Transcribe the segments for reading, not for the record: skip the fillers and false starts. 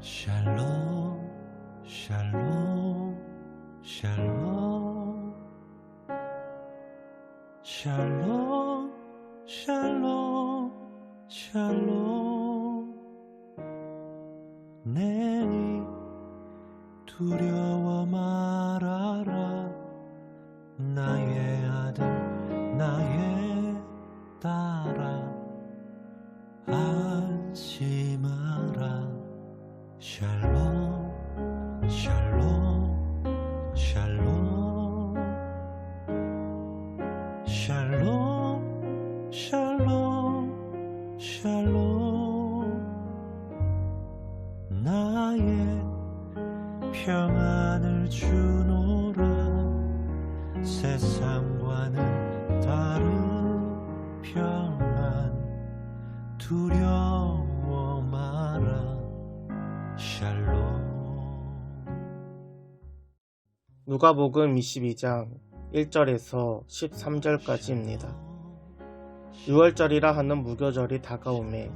샬롬 샬롬 샬롬 샬롬 샬롬 샬롬 내니 두려워 말아라 나의 아들 나의 딸아 안심하라 샬롬 샬롬 샬롬 샬롬 샬롬 샬롬 나의 평안을 주노라 세상과는 다른 평안 두려워 마라 샬롬. 누가복음 22장 1절에서 13절까지입니다. 유월절이라 하는 무교절이 다가오매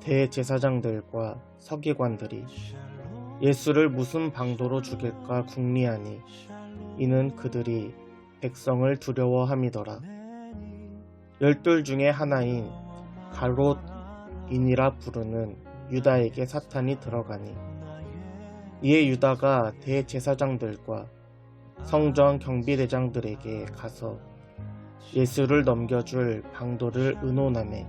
대제사장들과 서기관들이 예수를 무슨 방도로 죽일까 궁리하니 이는 그들이 백성을 두려워함이더라. 12 중에 하나인 가롯인이라 부르는 유다에게 사탄이 들어가니 이에 유다가 대제사장들과 성전 경비대장들에게 가서 예수를 넘겨줄 방도를 의논하매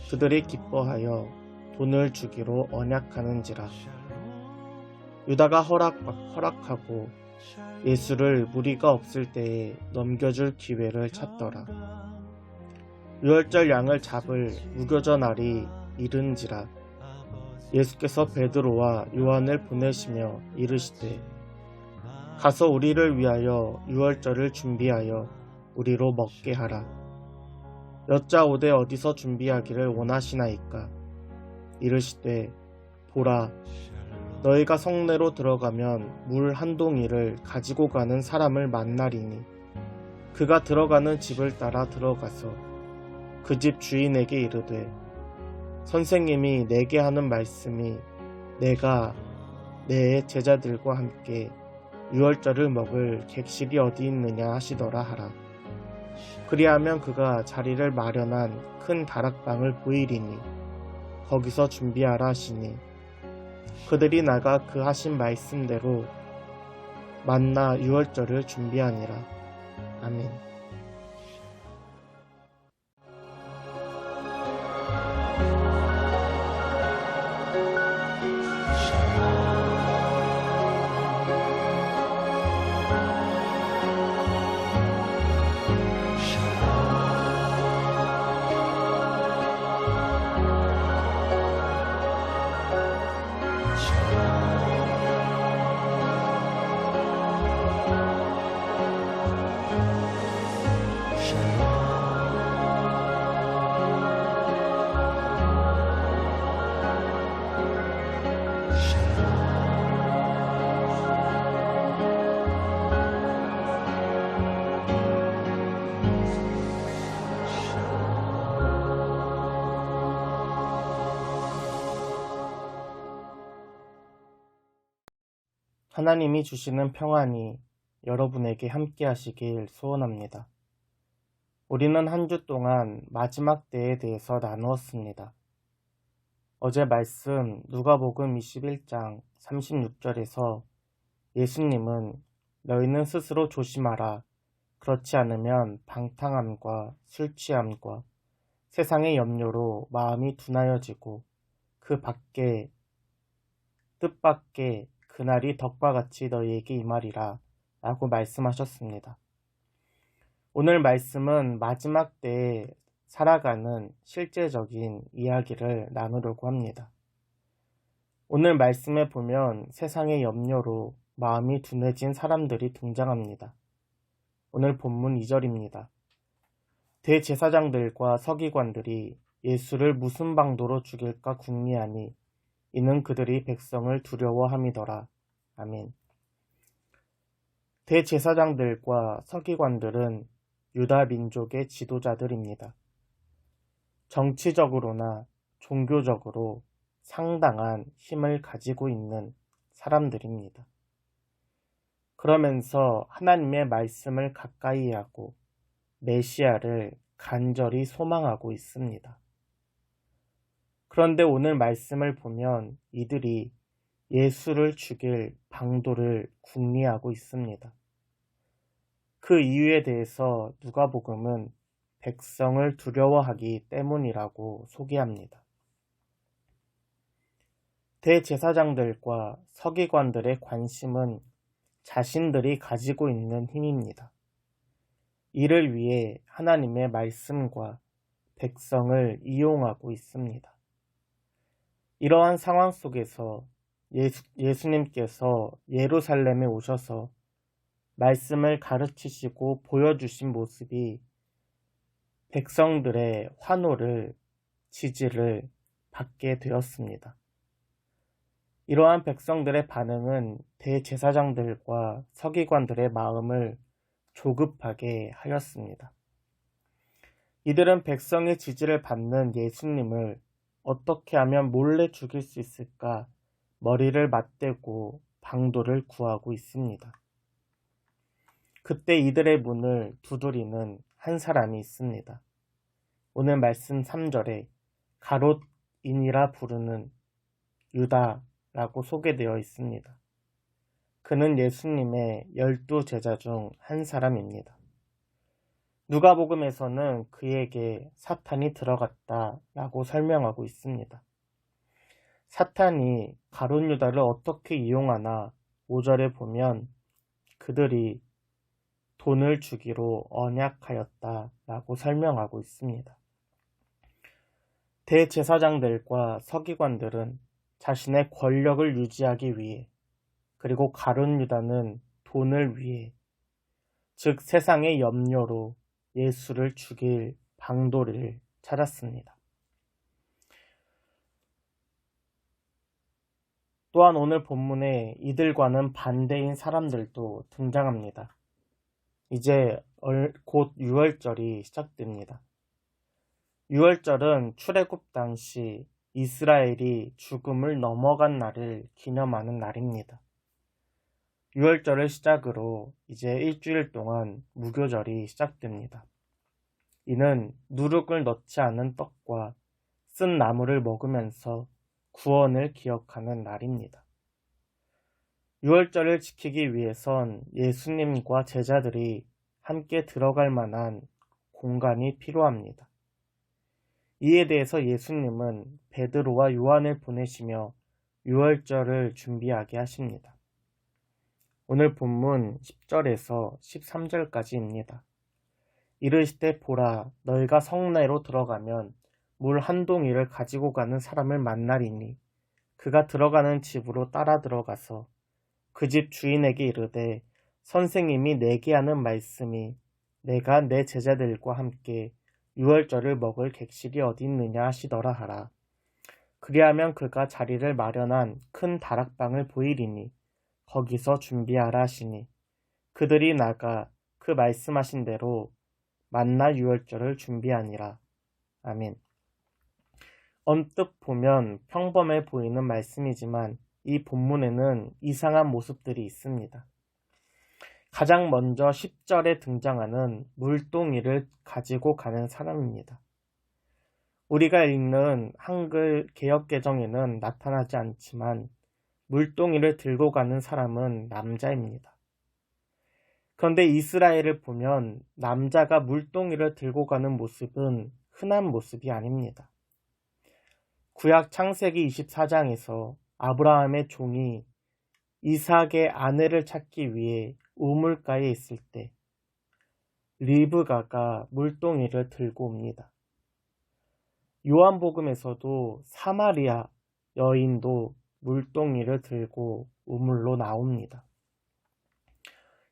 그들이 기뻐하여 돈을 주기로 언약하는지라. 유다가 허락하고 예수를 무리가 없을 때에 넘겨줄 기회를 찾더라. 유월절 양을 잡을 무교절 날이 이른지라. 예수께서 베드로와 요한을 보내시며 이르시되 가서 우리를 위하여 유월절을 준비하여 우리로 먹게 하라. 여짜오되 어디서 준비하기를 원하시나이까. 이르시되 보라 너희가 성내로 들어가면 물 한 동이를 가지고 가는 사람을 만나리니 그가 들어가는 집을 따라 들어가서 그 집 주인에게 이르되 선생님이 내게 하는 말씀이 내가 내 제자들과 함께 유월절을 먹을 객실이 어디 있느냐 하시더라 하라. 그리하면 그가 자리를 마련한 큰 다락방을 보이리니 거기서 준비하라 하시니 그들이 나가 그 하신 말씀대로 만나 유월절을 준비하니라. 아멘. 하나님이 주시는 평안이 여러분에게 함께 하시길 소원합니다. 우리는 한 주 동안 마지막 때에 대해서 나누었습니다. 어제 말씀 누가복음 21장 36절에서 예수님은 너희는 스스로 조심하라. 그렇지 않으면 방탕함과 술취함과 세상의 염려로 마음이 둔하여지고 그 밖에 뜻밖의 그날이 덕과 같이 너희에게 임하리라 라고 말씀하셨습니다. 오늘 말씀은 마지막 때에 살아가는 실제적인 이야기를 나누려고 합니다. 오늘 말씀에 보면 세상의 염려로 마음이 둔해진 사람들이 등장합니다. 오늘 본문 2절입니다. 대제사장들과 서기관들이 예수를 무슨 방도로 죽일까 궁리하니 이는 그들이 백성을 두려워함이더라. 아멘. 대제사장들과 서기관들은 유다 민족의 지도자들입니다. 정치적으로나 종교적으로 상당한 힘을 가지고 있는 사람들입니다. 그러면서 하나님의 말씀을 가까이 하고 메시아를 간절히 소망하고 있습니다. 그런데 오늘 말씀을 보면 이들이 예수를 죽일 방도를 궁리하고 있습니다. 그 이유에 대해서 누가복음은 백성을 두려워하기 때문이라고 소개합니다. 대제사장들과 서기관들의 관심은 자신들이 가지고 있는 힘입니다. 이를 위해 하나님의 말씀과 백성을 이용하고 있습니다. 이러한 상황 속에서 예수님께서 예루살렘에 오셔서 말씀을 가르치시고 보여주신 모습이 백성들의 환호를, 지지를 받게 되었습니다. 이러한 백성들의 반응은 대제사장들과 서기관들의 마음을 조급하게 하였습니다. 이들은 백성의 지지를 받는 예수님을 어떻게 하면 몰래 죽일 수 있을까 머리를 맞대고 방도를 구하고 있습니다. 그때 이들의 문을 두드리는 한 사람이 있습니다. 오늘 말씀 3절에 가롯인이라 부르는 유다라고 소개되어 있습니다. 그는 예수님의 12제자 중 한 사람입니다. 누가복음에서는 그에게 사탄이 들어갔다라고 설명하고 있습니다. 사탄이 가롯 유다를 어떻게 이용하나 5절에 보면 그들이 돈을 주기로 언약하였다라고 설명하고 있습니다. 대제사장들과 서기관들은 자신의 권력을 유지하기 위해, 그리고 가룟 유다는 돈을 위해, 즉 세상의 염려로 예수를 죽일 방도를 찾았습니다. 또한 오늘 본문에 이들과는 반대인 사람들도 등장합니다. 이제 곧 유월절이 시작됩니다. 유월절은 출애굽 당시 이스라엘이 죽음을 넘어간 날을 기념하는 날입니다. 유월절을 시작으로 이제 일주일 동안 무교절이 시작됩니다. 이는 누룩을 넣지 않은 떡과 쓴 나물을 먹으면서 구원을 기억하는 날입니다. 유월절을 지키기 위해선 예수님과 제자들이 함께 들어갈 만한 공간이 필요합니다. 이에 대해서 예수님은 베드로와 요한을 보내시며 유월절을 준비하게 하십니다. 오늘 본문 10절에서 13절까지입니다. 이르시되 보라, 너희가 성내로 들어가면 물 한 동이를 가지고 가는 사람을 만나리니 그가 들어가는 집으로 따라 들어가서 그 집 주인에게 이르되 선생님이 내게 하는 말씀이 내가 내 제자들과 함께 유월절을 먹을 객실이 어디 있느냐 하시더라 하라. 그리하면 그가 자리를 마련한 큰 다락방을 보이리니 거기서 준비하라 하시니 그들이 나가 그 말씀하신 대로 만나 유월절을 준비하니라. 아멘. 언뜻 보면 평범해 보이는 말씀이지만 이 본문에는 이상한 모습들이 있습니다. 가장 먼저 10절에 등장하는 물동이를 가지고 가는 사람입니다. 우리가 읽는 한글 개역개정에는 나타나지 않지만 물동이를 들고 가는 사람은 남자입니다. 그런데 이스라엘을 보면 남자가 물동이를 들고 가는 모습은 흔한 모습이 아닙니다. 구약 창세기 24장에서 아브라함의 종이 이삭의 아내를 찾기 위해 우물가에 있을 때 리브가가 물동이를 들고 옵니다. 요한복음에서도 사마리아 여인도 물동이를 들고 우물로 나옵니다.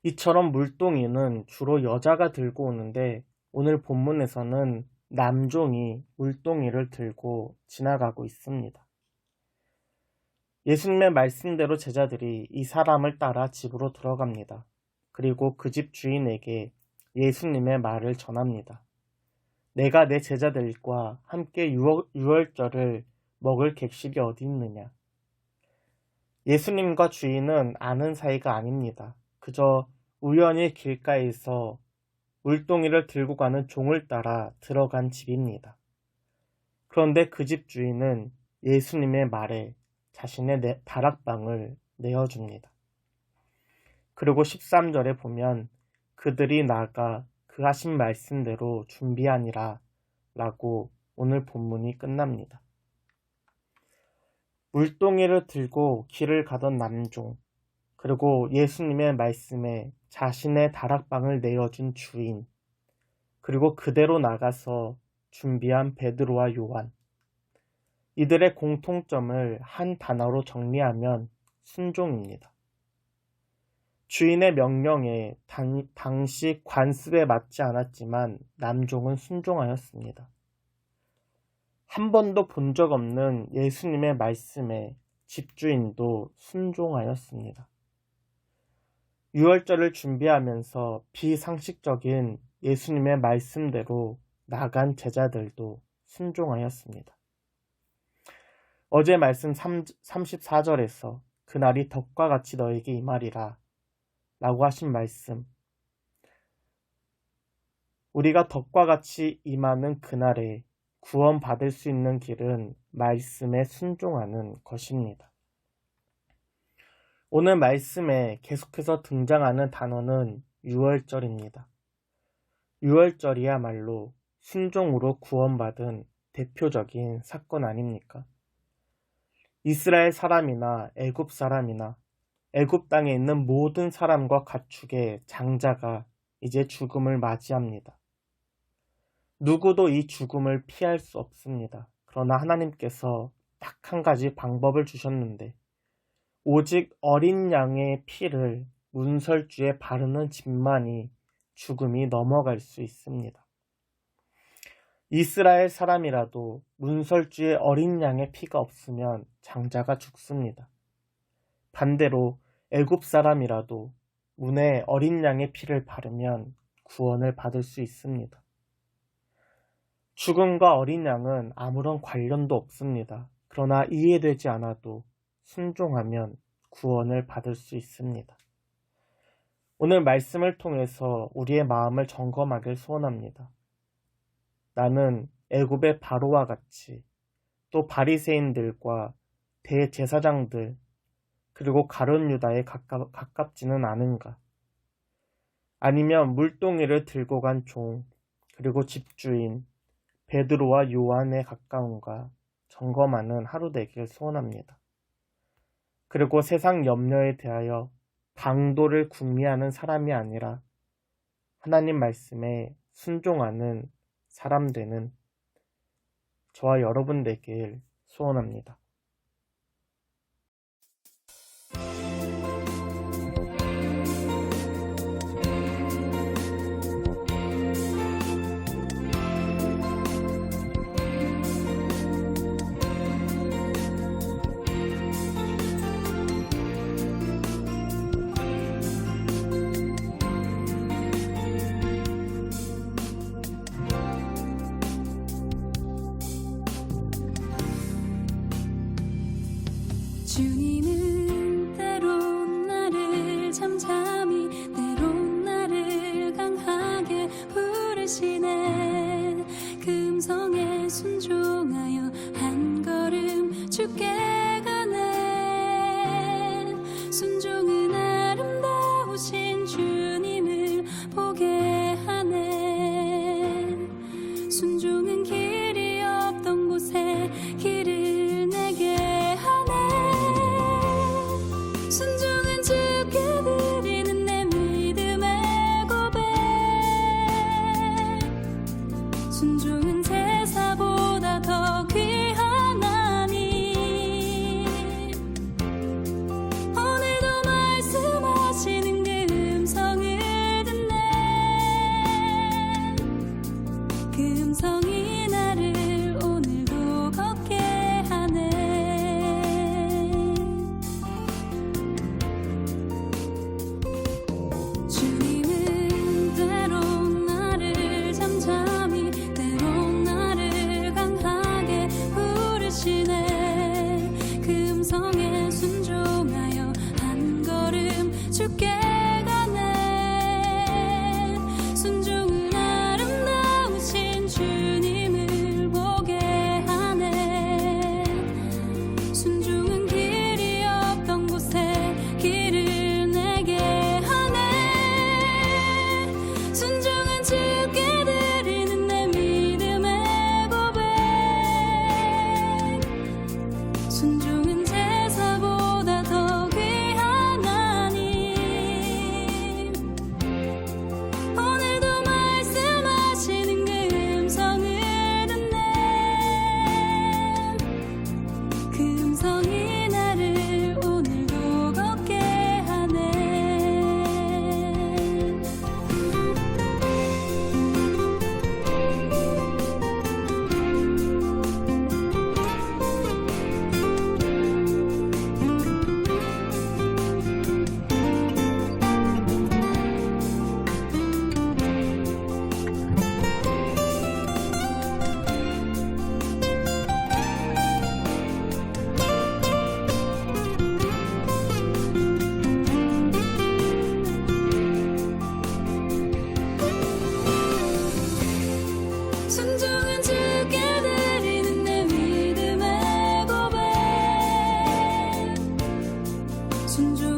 이처럼 물동이는 주로 여자가 들고 오는데 오늘 본문에서는 남종이 물동이를 들고 지나가고 있습니다. 예수님의 말씀대로 제자들이 이 사람을 따라 집으로 들어갑니다. 그리고 그 집 주인에게 예수님의 말을 전합니다. 내가 내 제자들과 함께 유월절을 먹을 객실이 어디 있느냐. 예수님과 주인은 아는 사이가 아닙니다. 그저 우연히 길가에서 물동이를 들고 가는 종을 따라 들어간 집입니다. 그런데 그 집 주인은 예수님의 말에 자신의 다락방을 내어줍니다. 그리고 13절에 보면 그들이 나가 그 하신 말씀대로 준비하니라 라고 오늘 본문이 끝납니다. 물동이를 들고 길을 가던 남종, 그리고 예수님의 말씀에 자신의 다락방을 내어준 주인, 그리고 그대로 나가서 준비한 베드로와 요한. 이들의 공통점을 한 단어로 정리하면 순종입니다. 주인의 명령에 당시 관습에 맞지 않았지만 남종은 순종하였습니다. 한 번도 본 적 없는 예수님의 말씀에 집주인도 순종하였습니다. 유월절을 준비하면서 비상식적인 예수님의 말씀대로 나간 제자들도 순종하였습니다. 어제 말씀 34절에서 그날이 덕과 같이 너에게 임하리라 라고 하신 말씀, 우리가 덕과 같이 임하는 그날에 구원받을 수 있는 길은 말씀에 순종하는 것입니다. 오늘 말씀에 계속해서 등장하는 단어는 유월절입니다. 유월절이야말로 순종으로 구원받은 대표적인 사건 아닙니까? 이스라엘 사람이나 애굽 사람이나 애굽 땅에 있는 모든 사람과 가축의 장자가 이제 죽음을 맞이합니다. 누구도 이 죽음을 피할 수 없습니다. 그러나 하나님께서 딱 한 가지 방법을 주셨는데 오직 어린 양의 피를 문설주에 바르는 집만이 죽음이 넘어갈 수 있습니다. 이스라엘 사람이라도 문설주에 어린 양의 피가 없으면 장자가 죽습니다. 반대로 애굽 사람이라도 문에 어린 양의 피를 바르면 구원을 받을 수 있습니다. 죽음과 어린 양은 아무런 관련도 없습니다. 그러나 이해되지 않아도 순종하면 구원을 받을 수 있습니다. 오늘 말씀을 통해서 우리의 마음을 점검하길 소원합니다. 나는 애굽의 바로와 같이 또 바리새인들과 대제사장들 그리고 가룟 유다에 가깝지는 않은가? 아니면 물동이를 들고 간 종 그리고 집주인 베드로와 요한에 가까운가 점검하는 하루 되길 소원합니다. 그리고 세상 염려에 대하여 방도를 궁리하는 사람이 아니라 하나님 말씀에 순종하는 사람 되는 저와 여러분 되길 소원합니다. 신주